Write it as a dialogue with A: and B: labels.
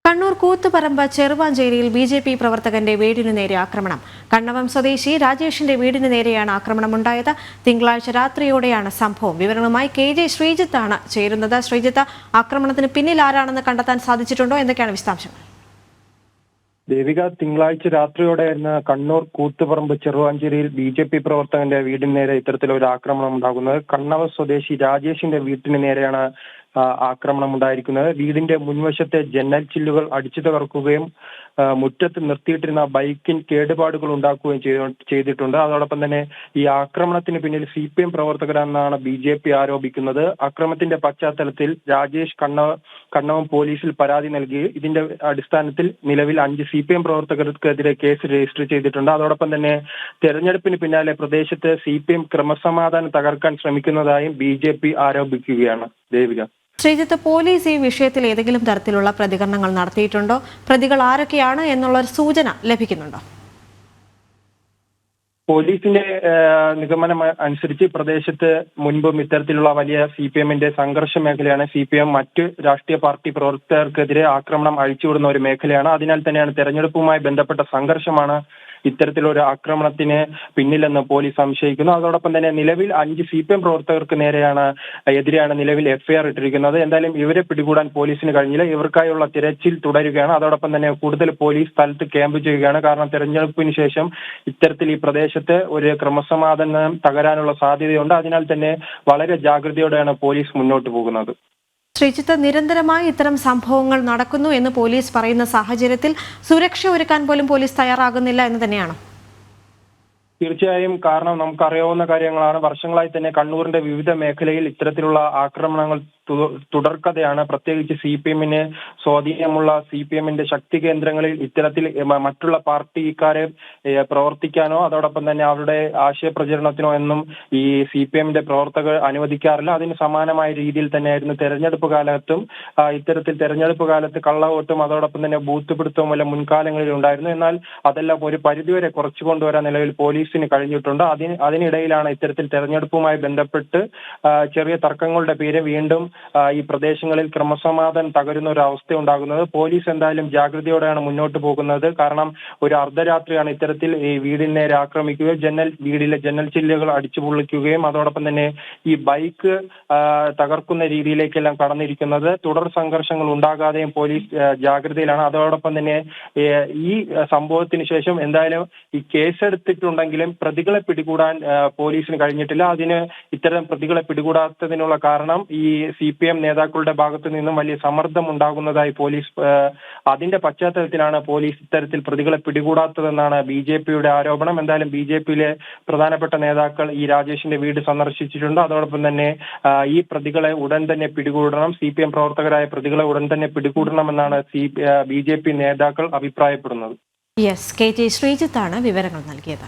A: Kannur Koothuparamba ചെറുവാഞ്ചേരിയിൽ BJP. പ്രവർത്തകന്റെ വീടിനു നേരെ ആക്രമണം. കണ്ണവം സ്വദേശി രാജേഷിന്റെ വീടിനു നേരെയാണ് ആക്രമണമുണ്ടായത്. തിങ്കളാഴ്ച രാത്രിയോടെയാണ് സംഭവം. വിവരങ്ങളുമായി കെ.ജെ. ശ്രീജിത്താണ് ചേരുന്നത്. ശ്രീജിത്ത്, ആക്രമണത്തിന് പിന്നിൽ ആരാണെന്ന് കണ്ടെത്താൻ സാധിച്ചിട്ടുണ്ടോ? എന്തൊക്കെയാണ് വിശദാംശങ്ങൾ?
B: ദേവിക, തിങ്കളാഴ്ച രാത്രിയോടെയായിരുന്നു കണ്ണൂർ കൂത്തുപറമ്പ് ചെറുവാഞ്ചേരിയിൽ ബി.ജെ.പി. പ്രവർത്തകന്റെ വീടിന് നേരെ ഇത്തരത്തിലൊരു ആക്രമണം ഉണ്ടാകുന്നത്. കണ്ണവം സ്വദേശി രാജേഷിന്റെ വീട്ടിന് നേരെയാണ് ആക്രമണം ഉണ്ടായിരിക്കുന്നത്. വീടിന്റെ മുൻവശത്തെ ജനൽ ചില്ലുകൾ അടിച്ചു തകർക്കുകയും മുറ്റത്ത് നിർത്തിയിട്ടിരുന്ന ബൈക്കിന് കേടുപാടുകൾ ഉണ്ടാക്കുകയും ചെയ്തിട്ടുണ്ട്. അതോടൊപ്പം തന്നെ ഈ ആക്രമണത്തിന് പിന്നിൽ CPM പ്രവർത്തകരാണെന്നാണ് ബി.ജെ.പി. ആരോപിക്കുന്നത്. അക്രമത്തിന്റെ പശ്ചാത്തലത്തിൽ രാജേഷ് കണ്ണവം പോലീസിൽ പരാതി നൽകി. ഇതിന്റെ അടിസ്ഥാനത്തിൽ നിലവിൽ 5 CPM പ്രവർത്തകർക്കെതിരെ കേസ് രജിസ്റ്റർ ചെയ്തിട്ടുണ്ട്. അതോടൊപ്പം തന്നെ തെരഞ്ഞെടുപ്പിന് പിന്നാലെ പ്രദേശത്ത് CPM ക്രമസമാധാനം തകർക്കാൻ ശ്രമിക്കുന്നതായും ബി.ജെ.പി. ആരോപിക്കുകയാണ്. ദേവിക,
A: ശ്രീജിത്ത്, പോലീസ് ഈ വിഷയത്തിൽ ഏതെങ്കിലും തരത്തിലുള്ള പ്രതികരണങ്ങൾ നടത്തിയിട്ടുണ്ടോ? പ്രതികൾ ആരൊക്കെയാണ് എന്നുള്ള ഒരു സൂചന ലഭിക്കുന്നുണ്ടോ?
B: പോലീസിന്റെ നിഗമനം അനുസരിച്ച് പ്രദേശത്ത് മുൻപും ഇത്തരത്തിലുള്ള വലിയ CPMന്റെ സംഘർഷ മേഖലയാണ്. CPM മറ്റ് രാഷ്ട്രീയ പാർട്ടി പ്രവർത്തകർക്കെതിരെ ആക്രമണം അഴിച്ചുവിടുന്ന ഒരു മേഖലയാണ്. അതിനാൽ തന്നെയാണ് തെരഞ്ഞെടുപ്പുമായി ബന്ധപ്പെട്ട സംഘർഷമാണ് ഇത്തരത്തിലൊരു ആക്രമണത്തിന് പിന്നിലെന്ന് പോലീസ് സംശയിക്കുന്നു. അതോടൊപ്പം തന്നെ നിലവിൽ 5 CPM പ്രവർത്തകർക്ക് എതിരെയാണ് നിലവിൽ FIR ഇട്ടിരിക്കുന്നത്. എന്തായാലും ഇവരെ പിടികൂടാൻ പോലീസിന് കഴിഞ്ഞില്ല. ഇവർക്കായുള്ള തിരച്ചിൽ തുടരുകയാണ്. അതോടൊപ്പം തന്നെ കൂടുതൽ പോലീസ് സ്ഥലത്ത് ക്യാമ്പ് ചെയ്യുകയാണ്. കാരണം തെരഞ്ഞെടുപ്പിന് ശേഷം ഇത്തരത്തിൽ ഈ പ്രദേശത്ത് ഒരു ക്രമസമാധാനം തകരാനുള്ള സാധ്യതയുണ്ട്. അതിനാൽ തന്നെ വളരെ ജാഗ്രതയോടെയാണ് പോലീസ് മുന്നോട്ട് പോകുന്നത്.
A: ശ്രീജിത്ത്, നിരന്തരമായി ഇത്തരം സംഭവങ്ങൾ നടക്കുന്നു എന്ന് പോലീസ് പറയുന്ന സാഹചര്യത്തിൽ സുരക്ഷ ഒരുക്കാൻ പോലും പോലീസ് തയ്യാറാകുന്നില്ല എന്ന് തന്നെയാണ്.
B: തീർച്ചയായും, കാരണം നമുക്കറിയാവുന്ന കാര്യങ്ങളാണ്. വർഷങ്ങളായി തന്നെ കണ്ണൂരിന്റെ വിവിധ മേഖലയിൽ ഇത്തരത്തിലുള്ള ആക്രമണങ്ങൾ തുടർക്കഥയാണ്. പ്രത്യേകിച്ച് CPMന് സ്വാധീനമുള്ള CPMന്റെ ശക്തി കേന്ദ്രങ്ങളിൽ ഇത്തരത്തിൽ മറ്റുള്ള പാർട്ടിക്കാരെ പ്രവർത്തിക്കാനോ അതോടൊപ്പം തന്നെ അവരുടെ ആശയ പ്രചരണത്തിനോ എന്നും ഈ CPMന്റെ പ്രവർത്തകർ അനുവദിക്കാറില്ല. അതിന് സമാനമായ രീതിയിൽ തന്നെയായിരുന്നു തെരഞ്ഞെടുപ്പ് കാലത്തും. ഇത്തരത്തിൽ തെരഞ്ഞെടുപ്പ് കാലത്ത് കള്ളവോട്ടും അതോടൊപ്പം തന്നെ ബൂത്ത് പിടുത്തവും എല്ലാം മുൻകാലങ്ങളിൽ ഉണ്ടായിരുന്നു. എന്നാൽ അതെല്ലാം ഒരു പരിധിവരെ കുറച്ചു കൊണ്ടുവരാൻ നിലവിൽ പോലീസിന് കഴിഞ്ഞിട്ടുണ്ട്. അതിനിടയിലാണ് ഇത്തരത്തിൽ തെരഞ്ഞെടുപ്പുമായി ബന്ധപ്പെട്ട് ചെറിയ തർക്കങ്ങളുടെ പേര് വീണ്ടും ഈ പ്രദേശങ്ങളിൽ ക്രമസമാധാനം തകരുന്ന ഒരു അവസ്ഥ ഉണ്ടാകുന്നത്. പോലീസ് എന്തായാലും ജാഗ്രതയോടെയാണ് മുന്നോട്ട് പോകുന്നത്. കാരണം ഒരു അർദ്ധരാത്രിയാണ് ഇത്തരത്തിൽ ഈ വീടിന് നേരെ ആക്രമിക്കുകയും വീടിലെ ജനൽ ചില്ലുകൾ അടിച്ചു പൊളിക്കുകയും അതോടൊപ്പം തന്നെ ഈ ബൈക്ക് തകർക്കുന്ന രീതിയിലേക്കെല്ലാം കടന്നിരിക്കുന്നത്. തുടർ സംഘർഷങ്ങൾ ഉണ്ടാകാതെയും പോലീസ് ജാഗ്രതയിലാണ്. അതോടൊപ്പം തന്നെ ഈ സംഭവത്തിന് ശേഷം എന്തായാലും ഈ കേസെടുത്തിട്ടുണ്ടെങ്കിലും പ്രതികളെ പിടികൂടാൻ പോലീസിന് കഴിഞ്ഞിട്ടില്ല. ഇത്തരം പ്രതികളെ പിടികൂടാത്തതിനുള്ള കാരണം ഈ CPM നേതാക്കളുടെ ഭാഗത്തു നിന്നും വലിയ സമ്മർദ്ദം ഉണ്ടാകുന്നതായി പോലീസ് അതിന്റെ പശ്ചാത്തലത്തിലാണ് പോലീസ് ഇത്തരത്തിൽ പ്രതികളെ പിടികൂടാത്തതെന്നാണ് BJPയുടെ ആരോപണം. എന്തായാലും BJPയിലെ പ്രധാനപ്പെട്ട നേതാക്കൾ ഈ രാജേഷിന്റെ വീട് സന്ദർശിച്ചിട്ടുണ്ട്. അതോടൊപ്പം തന്നെ ഈ പ്രതികളെ ഉടൻ തന്നെ പിടികൂടണം, CPM പ്രവർത്തകരായ പ്രതികളെ ഉടൻ തന്നെ പിടികൂടണമെന്നാണ് BJP നേതാക്കൾ അഭിപ്രായപ്പെടുന്നത്.
A: കെ.ജെ. ശ്രീജിത്താണ് വിവരങ്ങൾ നൽകിയത്.